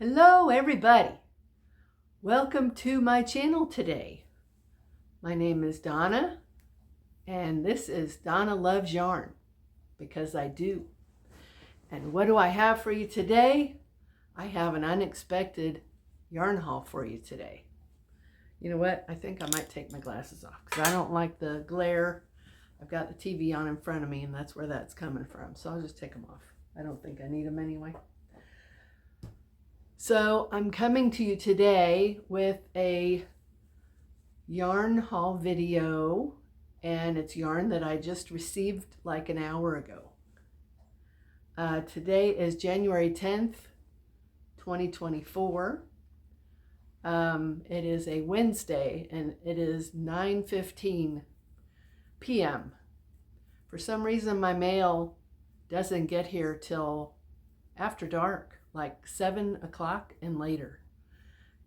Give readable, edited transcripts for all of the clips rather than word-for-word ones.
Hello everybody, welcome to my channel today. My name is Donna and this is Donna Loves Yarn, because I do. And what do I have for you today? I have an unexpected yarn haul for you today. You know what, I think I might take my glasses off because I don't like the glare. I've got the TV on in front of me and that's where that's coming from, so I'll just take them off. I don't think I need them anyway. So I'm coming to you today with a yarn haul video, and it's yarn that I just received like an hour ago. Today is January 10th, 2024. It is a Wednesday and it is 9:15 p.m. For some reason my mail doesn't get here till after dark, like 7 o'clock and later.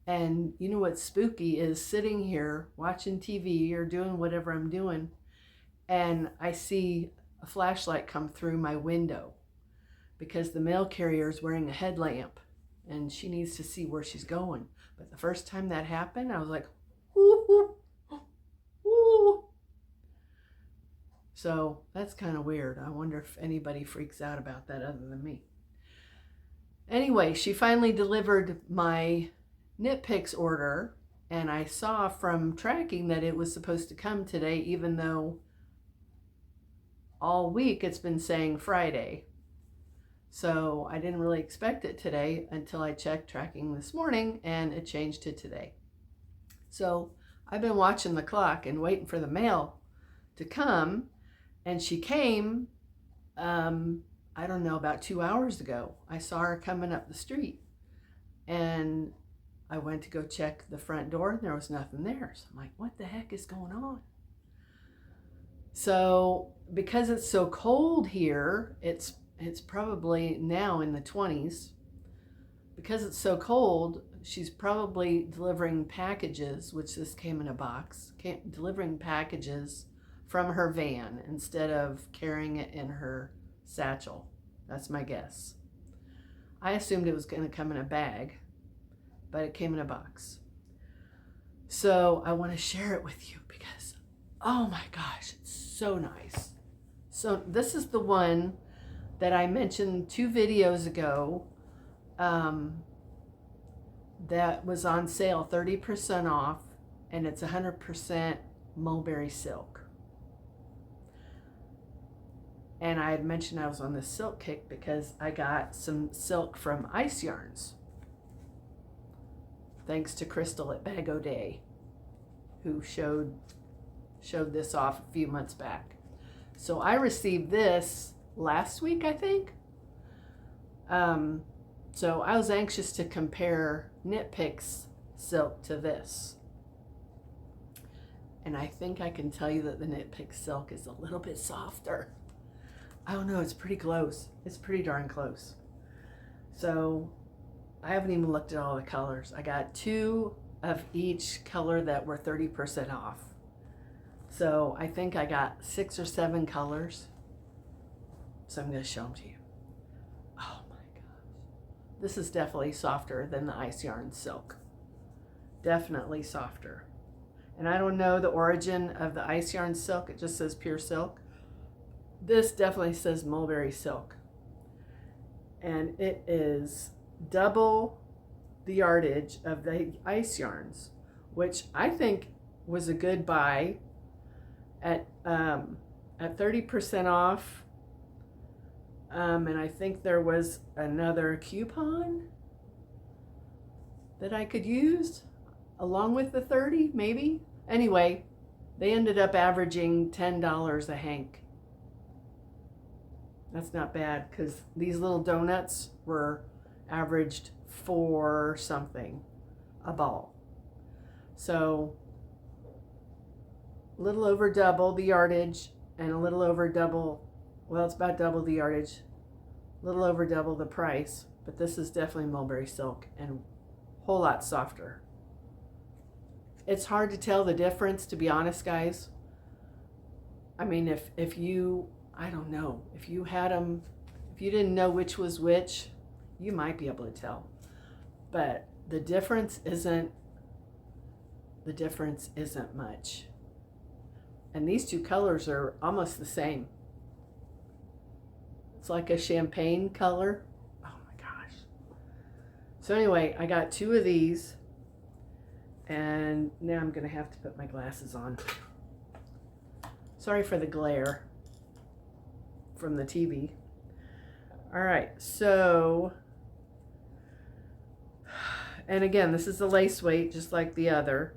And you know what's spooky is sitting here watching TV or doing whatever I'm doing, and I see a flashlight come through my window because the mail carrier is wearing a headlamp and she needs to see where she's going. But the first time that happened, I was like, ooh, ooh, ooh. So that's kind of weird. I wonder if anybody freaks out about that other than me. Anyway, she finally delivered my KnitPicks order, and I saw from tracking that it was supposed to come today, even though all week it's been saying Friday. So I didn't really expect it today until I checked tracking this morning and it changed to today. So I've been watching the clock and waiting for the mail to come, and she came I don't know, about 2 hours ago. I saw her coming up the street and I went to go check the front door and there was nothing there. So I'm like, what the heck is going on? So because it's so cold here, it's probably now in the 20s. Because it's so cold, she's probably delivering packages, which this came in a box, delivering packages from her van instead of carrying it in her satchel. That's my guess. I assumed it was going to come in a bag, but it came in a box. So I want to share it with you because, oh my gosh, it's so nice. So this is the one that I mentioned 2 videos ago that was on sale, 30% off, and it's 100% mulberry silk. And I had mentioned I was on the silk kick because I got some silk from Ice Yarns, thanks to Crystal at Bag O' Day, who showed this off a few months back. So I received this last week, I think. So I was anxious to compare KnitPicks silk to this. And I think I can tell you that the KnitPicks silk is a little bit softer. I don't know, it's pretty close. It's pretty darn close. So I haven't even looked at all the colors. I got 2 of each color that were 30% off. So I think I got 6 or 7 colors. So I'm going to show them to you. Oh my gosh. This is definitely softer than the Ice Yarn silk. Definitely softer. And I don't know the origin of the Ice Yarn silk. It just says pure silk. This definitely says mulberry silk, and it is double the yardage of the Ice Yarns, which I think was a good buy at 30% off. And I think there was another coupon that I could use along with the 30, maybe. Anyway, they ended up averaging $10 a hank. That's not bad because these little donuts were averaged $4 something a ball. So a little over double the yardage and a little over double, well, it's about double the yardage, a little over double the price, but this is definitely mulberry silk and a whole lot softer. It's hard to tell the difference, to be honest, guys. I mean, if you, I don't know, if you had them, if you didn't know which was which, you might be able to tell. but the difference isn't much. And these two colors are almost the same. It's like a champagne color. Oh my gosh. So anyway, I got 2 of these, and now I'm gonna have to put my glasses on. Sorry for the glare from the TV. All right, so, and again, this is the lace weight, just like the other.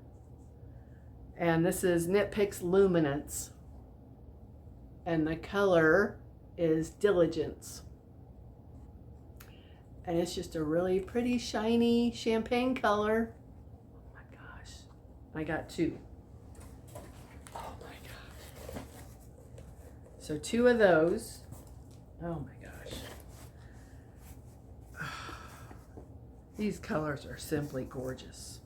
And this is KnitPicks Luminance. And the color is Diligence. And it's just a really pretty, shiny champagne color. Oh my gosh. I got 2. Oh my gosh. So 2 of those. Oh my gosh. These colors are simply gorgeous.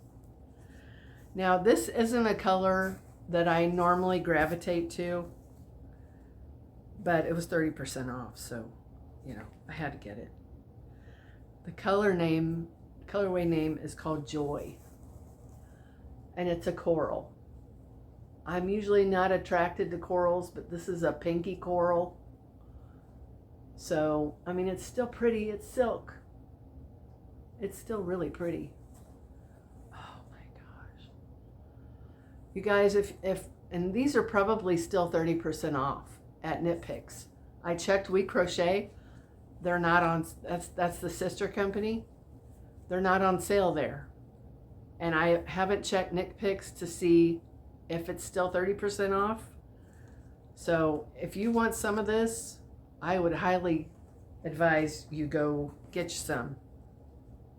Now, this isn't a color that I normally gravitate to, but it was 30% off, so, you know, I had to get it. The colorway name is called Joy, and it's a coral. I'm usually not attracted to corals, but this is a pinky coral. So, I mean, it's still pretty. It's silk. It's still really pretty. You guys, if and these are probably still 30% off at KnitPicks. I checked We Crochet. They're not on, that's the sister company. They're not on sale there. And I haven't checked KnitPicks to see if it's still 30% off. So if you want some of this, I would highly advise you go get you some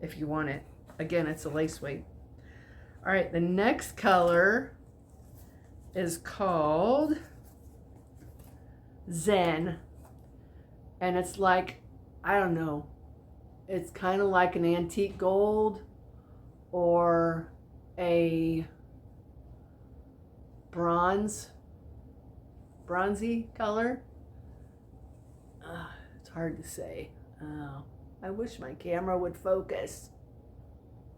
if you want it. Again, it's a lace weight. All right, the next color is called Zen, and it's like, I don't know, it's kind of like an antique gold or a bronzy color. It's hard to say. I wish my camera would focus.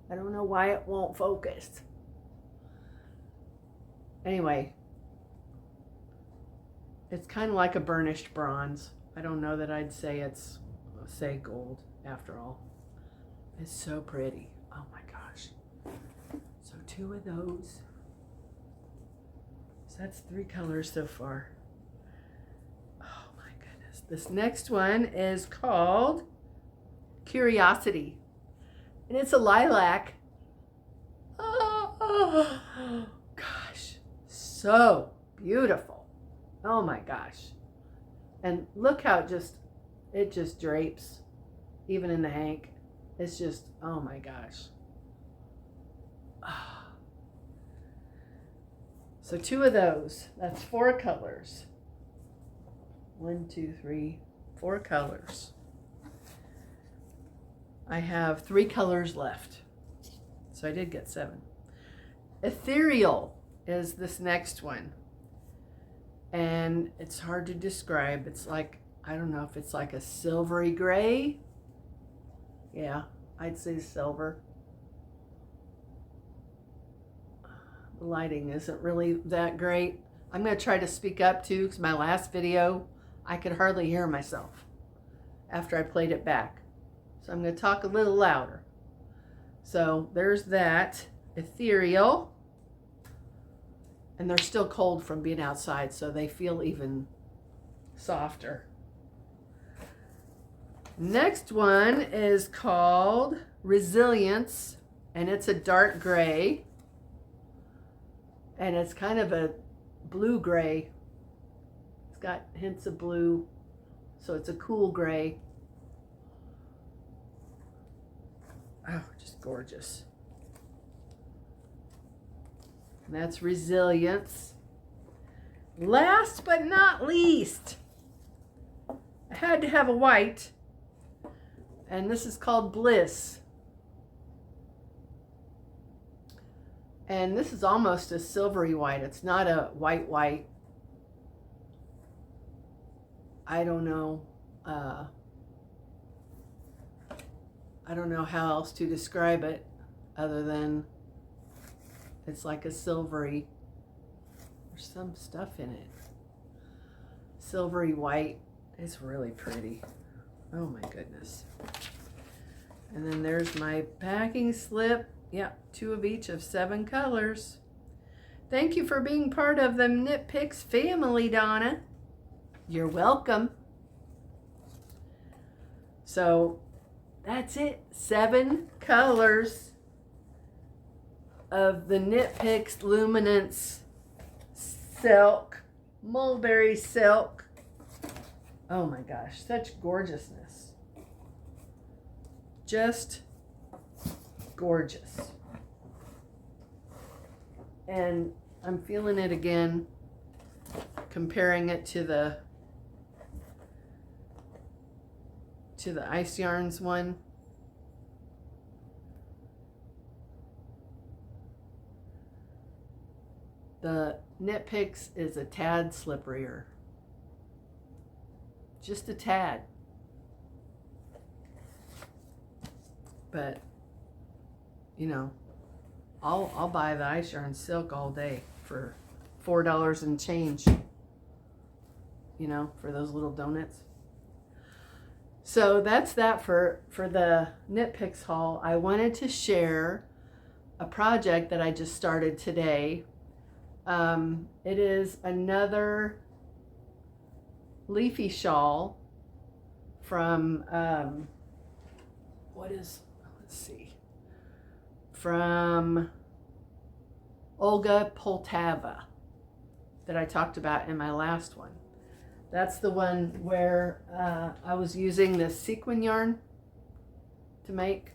I don't know why it won't focus. Anyway, it's kind of like a burnished bronze. I don't know that I'd say it's, say, gold after all. It's so pretty. Oh my gosh. So 2 of those. So that's 3 colors so far. Oh my goodness. This next one is called Curiosity. And it's a lilac. Oh gosh. So beautiful. Oh my gosh. And look how it just drapes, even in the hank. It's just, oh my gosh. So 2 of those. That's 4 colors. 1, 2, 3, 4 colors. I have 3 colors left. So I did get 7. Ethereal is this next one. And it's hard to describe. It's like, I don't know if it's like a silvery gray. Yeah, I'd say silver. The lighting isn't really that great. I'm going to try to speak up too, because my last video, I could hardly hear myself after I played it back. So I'm going to talk a little louder. So there's that. Ethereal. And they're still cold from being outside, so they feel even softer. Next one is called Resilience, and it's a dark gray. And it's kind of a blue gray. It's got hints of blue, so it's a cool gray. Oh, just gorgeous. And that's Resilience. Last but not least, I had to have a white, and this is called Bliss. And this is almost a silvery white. It's not a white. I don't know. I don't know how else to describe it other than it's like a silvery, there's some stuff in it. Silvery white. It's really pretty. Oh my goodness. And then there's my packing slip. Yeah, 2 of each of 7 colors. Thank you for being part of the KnitPicks family, Donna. You're welcome. So that's it. 7 colors of the KnitPicks Luminance silk, mulberry silk. Oh my gosh, such gorgeousness. Just gorgeous. And I'm feeling it again, comparing it to the Ice Yarns one. The KnitPicks is a tad slipperier. Just a tad. But, you know, I'll buy the Ice Yarn silk all day for $4 and change. You know, for those little donuts. So that's that for the KnitPicks haul. I wanted to share a project that I just started today. It is another leafy shawl from let's see, from Olga Poltava that I talked about in my last one. That's the one where I was using this sequin yarn to make.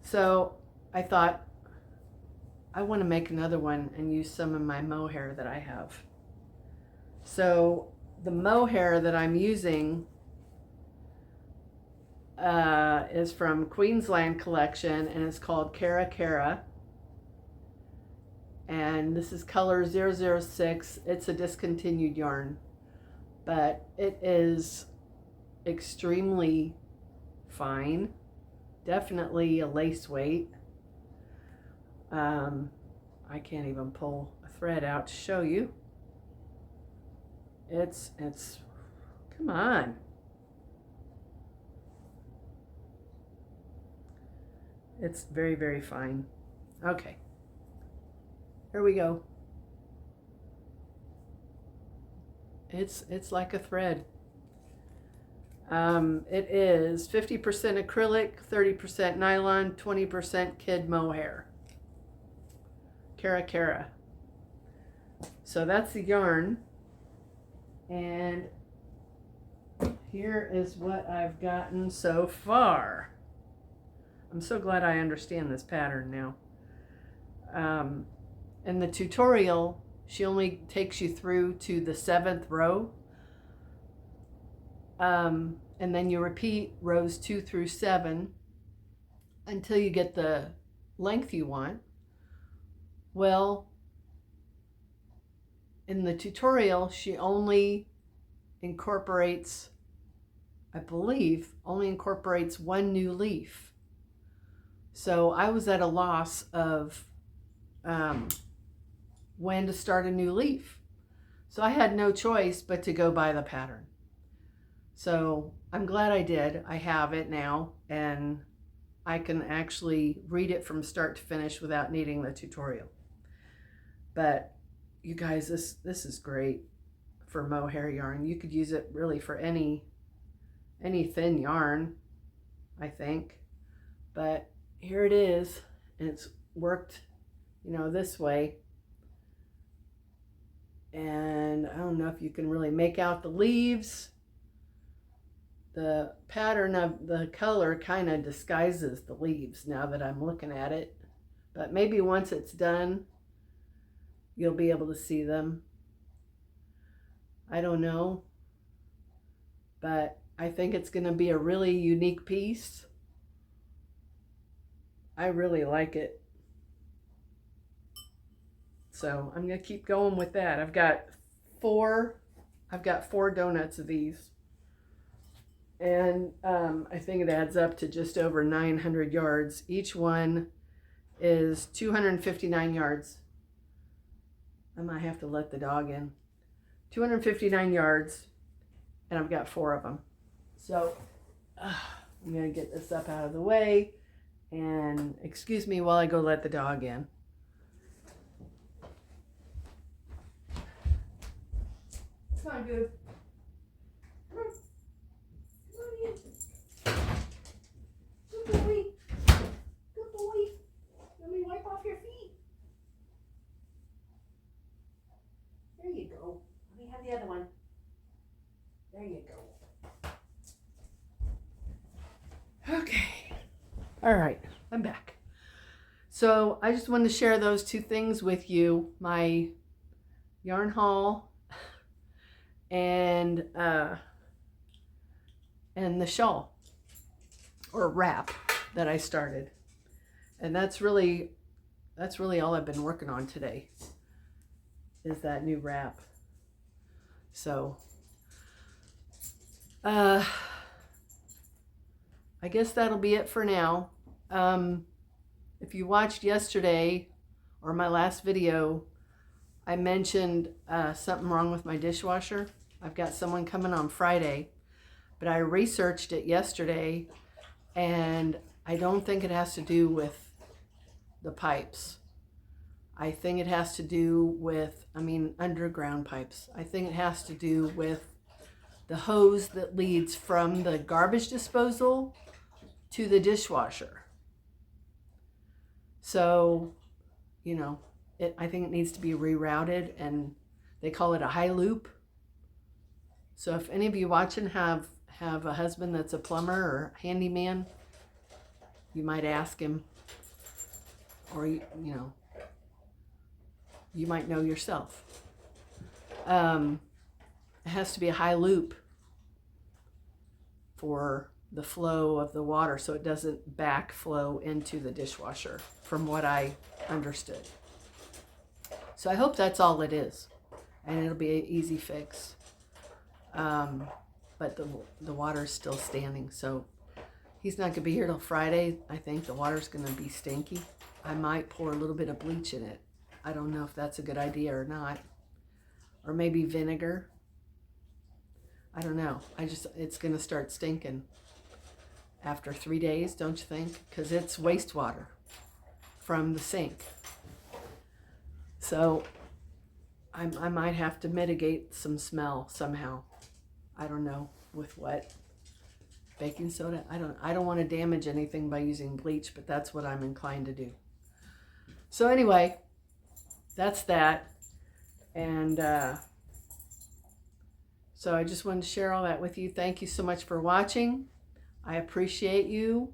So I thought I want to make another one and use some of my mohair that I have. So the mohair that I'm using is from Queensland Collection, and it's called Cara Cara. And this is color 006. It's a discontinued yarn, but it is extremely fine. Definitely a lace weight. I can't even pull a thread out to show you. It's come on. It's very, very fine. Okay. Here we go. It's like a thread. It is 50% acrylic, 30% nylon, 20% kid mohair. Cara Cara. So that's the yarn. And here is what I've gotten so far. I'm so glad I understand this pattern now. In the tutorial, she only takes you through to the 7th row. And then you repeat rows 2 through 7 until you get the length you want. Well, in the tutorial, she only incorporates, I believe, only incorporates 1 new leaf. So I was at a loss of when to start a new leaf. So I had no choice but to go by the pattern. So I'm glad I did. I have it now, and I can actually read it from start to finish without needing the tutorial. But you guys, this is great for mohair yarn. You could use it really for any thin yarn, I think. But here it is, and it's worked, you know, this way. And I don't know if you can really make out the leaves. The pattern of the color kind of disguises the leaves now that I'm looking at it. But maybe once it's done, you'll be able to see them. I don't know. But I think it's going to be a really unique piece. I really like it. So I'm going to keep going with that. I've got four donuts of these. And I think it adds up to just over 900 yards. Each one is 259 yards. I might have to let the dog in. 259 yards, and I've got 4 of them. So I'm gonna get this up out of the way, and excuse me while I go let the dog in. Come on, dude. Come on. Come on in. Good boy. Good boy. Let me wipe off your feet. There you go. Let me have the other one. There you go. Okay. All right. I'm back. So I just wanted to share those 2 things with you. My yarn haul and the shawl or wrap that I started. And that's really all I've been working on today is that new wrap. So I guess that'll be it for now. If you watched yesterday or my last video, I mentioned something wrong with my dishwasher. I've got someone coming on Friday, but I researched it yesterday, and I don't think it has to do with the pipes. I think it has to do with, underground pipes. I think it has to do with the hose that leads from the garbage disposal to the dishwasher. So, I think it needs to be rerouted, and they call it a high loop. So if any of you watching have a husband that's a plumber or handyman, you might ask him, or you might know yourself. It has to be a high loop for the flow of the water so it doesn't backflow into the dishwasher, from what I understood. So I hope that's all it is, and it'll be an easy fix. But the water's still standing, so he's not gonna be here till Friday. I think the water's gonna be stinky. I might pour a little bit of bleach in it. I don't know if that's a good idea or not. Or maybe vinegar. I don't know. It's gonna start stinking after 3 days, don't you think? Because it's wastewater from the sink. So I might have to mitigate some smell somehow. I don't know with what. Baking soda? I don't want to damage anything by using bleach, but that's what I'm inclined to do. So anyway, that's that. And so I just wanted to share all that with you. Thank you so much for watching. I appreciate you,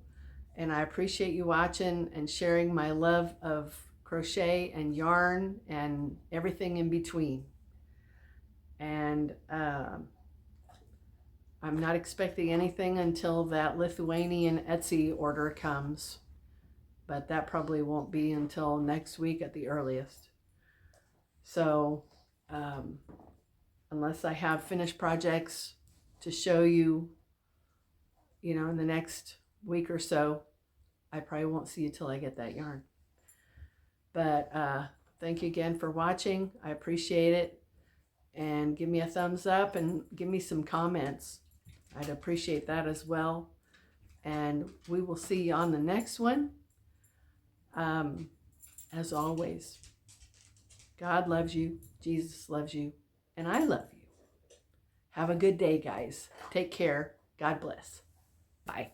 and I appreciate you watching and sharing my love of crochet and yarn and everything in between. And I'm not expecting anything until that Lithuanian Etsy order comes, but that probably won't be until next week at the earliest. So unless I have finished projects to show you, in the next week or so, I probably won't see you till I get that yarn. But thank you again for watching. I appreciate it. And give me a thumbs up and give me some comments. I'd appreciate that as well. And we will see you on the next one. As always, God loves you, Jesus loves you, and I love you. Have a good day, guys. Take care. God bless. Bye.